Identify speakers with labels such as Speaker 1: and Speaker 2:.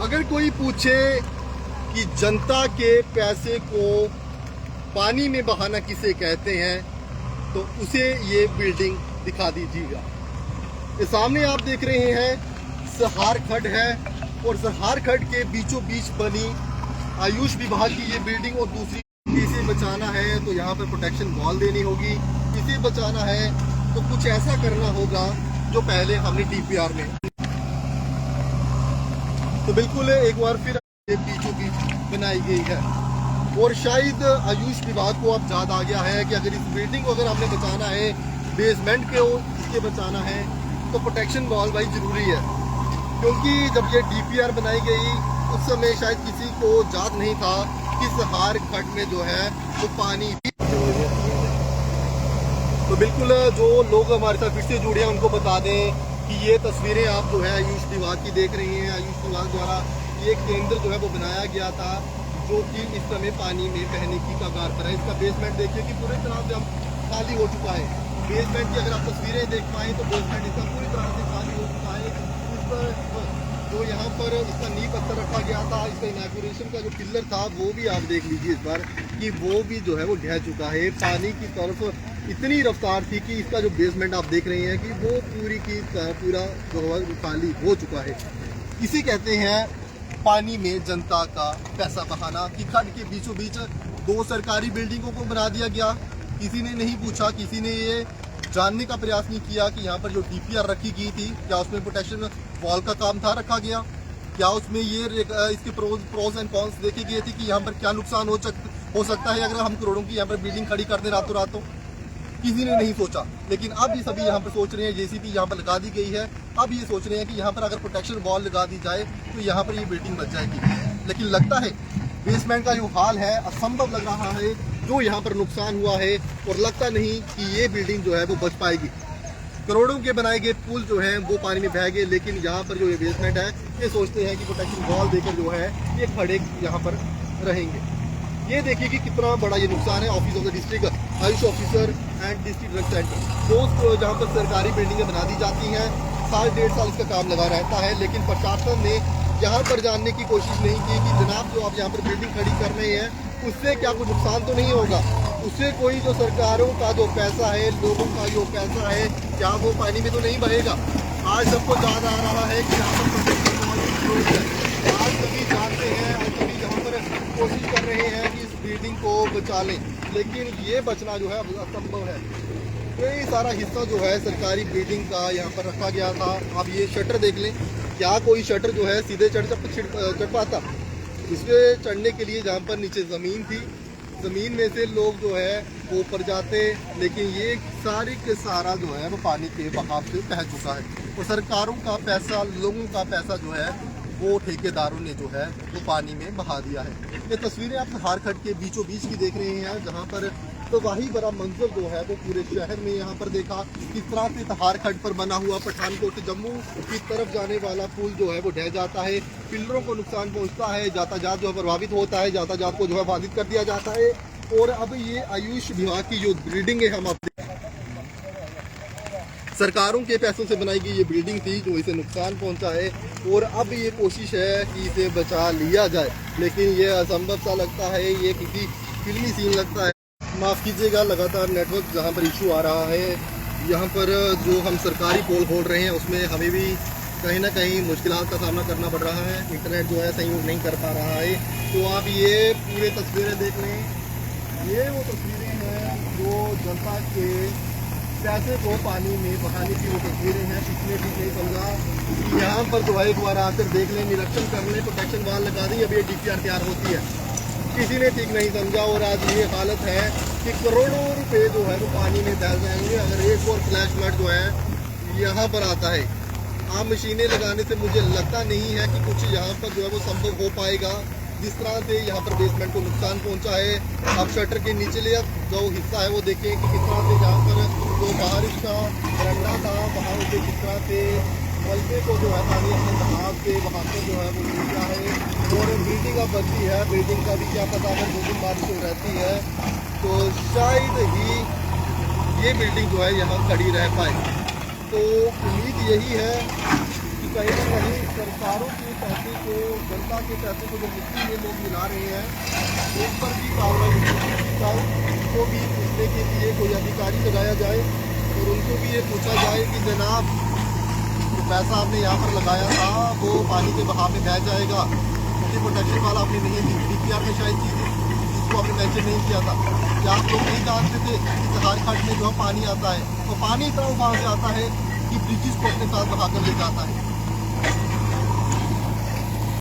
Speaker 1: अगर कोई पूछे कि जनता के पैसे को पानी में बहाना किसे कहते हैं तो उसे ये बिल्डिंग दिखा दीजिएगा। ये सामने आप देख रहे हैं सहार खड्ड है और सहार खड्ड के बीचों बीच बनी आयुष विभाग की ये बिल्डिंग। और दूसरी, इसे बचाना है तो यहाँ पर प्रोटेक्शन वॉल देनी होगी। इसे बचाना है तो कुछ ऐसा करना होगा जो पहले हमने डीपीआर में। तो बिल्कुल एक बार फिर बीचों बीच बनाई गई है और शायद आयुष विभाग को अब याद आ गया है कि अगर इस बिल्डिंग को अगर हमने बचाना है, बेसमेंट को इसके बचाना है तो प्रोटेक्शन वॉल भाई ज़रूरी है। क्योंकि जब ये डीपीआर बनाई गई उस समय शायद किसी को याद नहीं था कि सहार खड्ड में जो है वो पानी। तो बिल्कुल जो लोग हमारे साथ फिर से जुड़े हैं उनको बता दें कि ये तस्वीरें आप जो है आयुष विभाग की देख रही हैं। आयुष विभाग द्वारा ये केंद्र जो है वो बनाया गया था जो कि इस समय पानी में बहने की कगार पर है। इसका बेसमेंट देखिए कि पूरी तरह से हम खाली हो चुका है। बेसमेंट की अगर आप तस्वीरें देख पाएँ तो बेसमेंट इसका पूरी तरह से खाली हो चुका है। इस पर जो यहाँ पर इसका नींव पत्थर रखा गया था, इसका इनॉग्रेशन का जो पिलर था वो भी आप देख लीजिए इस बार कि वो भी जो है वो ढह चुका है। पानी की तरफ इतनी रफ्तार थी कि इसका जो बेसमेंट आप देख रहे हैं कि वो पूरी की पूरा जो है खाली हो चुका है। इसे कहते हैं पानी में जनता का पैसा बहाना। कि खड्ड के बीचों बीच दो सरकारी बिल्डिंगों को बना दिया गया। किसी ने नहीं पूछा, किसी ने ये जानने का प्रयास नहीं किया कि यहाँ पर जो डीपीआर रखी गई थी क्या उसमें प्रोटेक्शन वॉल का काम था रखा गया, क्या उसमें ये इसके प्रोज एंड कॉन्स देखे गए थे कि यहाँ पर क्या नुकसान हो सकता है अगर हम करोड़ों की यहाँ पर बिल्डिंग खड़ी कर दें रातों रातों। किसी ने नहीं सोचा। लेकिन अब ये सभी यहाँ पर सोच रहे हैं, जेसीबी यहाँ पर लगा दी गई है, अब ये सोच रहे हैं कि यहाँ पर अगर प्रोटेक्शन वॉल लगा दी जाए तो यहाँ पर ये बिल्डिंग बच जाएगी। लेकिन लगता है बेसमेंट का जो हाल है असंभव लग रहा है जो यहाँ पर नुकसान हुआ है, और लगता नहीं कि ये बिल्डिंग जो है वो बच पाएगी। करोड़ों के बनाए गए पुल जो हैं वो पानी में बह गए, लेकिन यहाँ पर जो ये बेसमेंट है ये सोचते हैं कि प्रोटेक्शन वॉल देकर जो है ये खड़े यहाँ पर रहेंगे। ये देखिए कि कितना बड़ा ये नुकसान है। Office of the district Ayush officer and district drug centre, दोस्तों जहाँ पर सरकारी बिल्डिंगें बना दी जाती हैं, साल 1.5 साल इसका काम लगा रहता है, लेकिन प्रशासन ने यहाँ पर जानने की कोशिश नहीं की कि जनाब जो आप यहाँ पर बिल्डिंग खड़ी कर रहे हैं उससे क्या कुछ नुकसान तो नहीं होगा, उससे कोई जो सरकारों का जो पैसा है, लोगों का जो पैसा है, क्या वो पानी में तो नहीं बहेगा। आज सबको याद आ रहा है कि यहाँ पर प्रोटेक्शन वॉल की जरूरत है। आज सभी जानते हैं और सभी यहाँ पर कोशिश कर रहे हैं कि इस बिल्डिंग को बचा लें, लेकिन ये बचना जो है असंभव है। कई सारा हिस्सा जो है सरकारी बिल्डिंग का यहाँ पर रखा गया था। आप ये शटर देख लें, क्या कोई शटर जो है सीधे चढ़ पाता? इसके चढ़ने के लिए जहाँ पर नीचे ज़मीन थी, ज़मीन में से लोग जो है वो ऊपर जाते, लेकिन ये सारी के सारा जो है वो पानी के बहाव से बह चुका है। और सरकारों का पैसा, लोगों का पैसा जो है वो ठेकेदारों ने जो है वो पानी में बहा दिया है। ये तस्वीरें आप सहार खड्ड के बीचों बीच की देख रहे हैं, जहाँ पर तो वही बड़ा मंजर जो है वो पूरे शहर में यहाँ पर देखा किस तरह से सहार खड्ड पर बना हुआ पठानकोट से जम्मू की तरफ जाने वाला पुल जो है वो ढह जाता है, पिलरों को नुकसान पहुँचता है, यातायात जो है प्रभावित होता है, यातायात को जो है बाधित कर दिया जाता है। और अब ये आयुष विभाग की जो बिल्डिंग है, हम सरकारों के पैसों से बनाई गई ये बिल्डिंग थी जो इसे नुकसान पहुंचा है, और अब ये कोशिश है कि इसे बचा लिया जाए, लेकिन ये असंभव सा लगता है, ये किसी फिल्मी सीन लगता है। माफ़ कीजिएगा, लगातार नेटवर्क जहां पर इशू आ रहा है, यहाँ पर जो हम सरकारी पोल खोल रहे हैं उसमें हमें भी कहीं ना कहीं मुश्किलात का सामना करना पड़ रहा है। इंटरनेट जो है सहयोग नहीं कर पा रहा है। तो आप ये पूरे तस्वीरें देख लें, ये वो तस्वीरें हैं जो जनता के पैसे को पानी में बहाने की वो तस्वीरें हैं। किसी ने ठीक नहीं समझा, यहाँ पर जो है एक बार आकर देख लें, निरीक्षण कर लें, प्रोटेक्शन वॉल लगा दी, अब ये डीपीआर तैयार होती है। किसी ने ठीक नहीं समझा और आज ये हालत है कि करोड़ों रुपए जो है वो पानी में बह जाएंगे अगर एक और फ्लैश फ्लड जो है यहाँ पर आता है। आम मशीनें लगाने से मुझे लगता नहीं है कि कुछ यहाँ पर जो है वो संभव हो पाएगा। जिस तरह से यहाँ पर बेसमेंट को नुकसान पहुँचा है, आप शटर के निचले जो हिस्सा है वो देखें कि किस तरह से यहाँ पर जो बारिश का रंगा था वहाँ से किस तरह से मलबे को जो है पानी अपने बहाव से वहाँ पर जो है वो मिल गया है। और बिल्डिंग अब बनती है, बिल्डिंग का भी क्या पता अगर 2 दिन बारिश हो रहती है तो शायद ही ये बिल्डिंग जो है यहाँ खड़ी रह पाए। तो उम्मीद यही है कि कहीं ना कहीं सरकारों के पैसे को, जनता के पैसे को जो मिट्टी में लोग मिला रहे हैं, उन पर भी कार्रवाई होनी चाहिए। उनको भी पूछने के लिए कोई अधिकारी लगाया जाए और उनको भी ये पूछा जाए कि जनाब जो पैसा आपने यहाँ पर लगाया था वो पानी के बहाव में बह जाएगा, क्योंकि प्रोटेक्शन वाला आपने नहीं दी। DPR में शायद चीज़ जिसको आपने मेंशन नहीं किया था कि आप लोग नहीं जानते थे कि सहार खड्ड में जो है पानी आता है, तो पानी इतना वहाँ से आता है कि ब्रिजेस को अपने साथ बहाकर ले जाता है।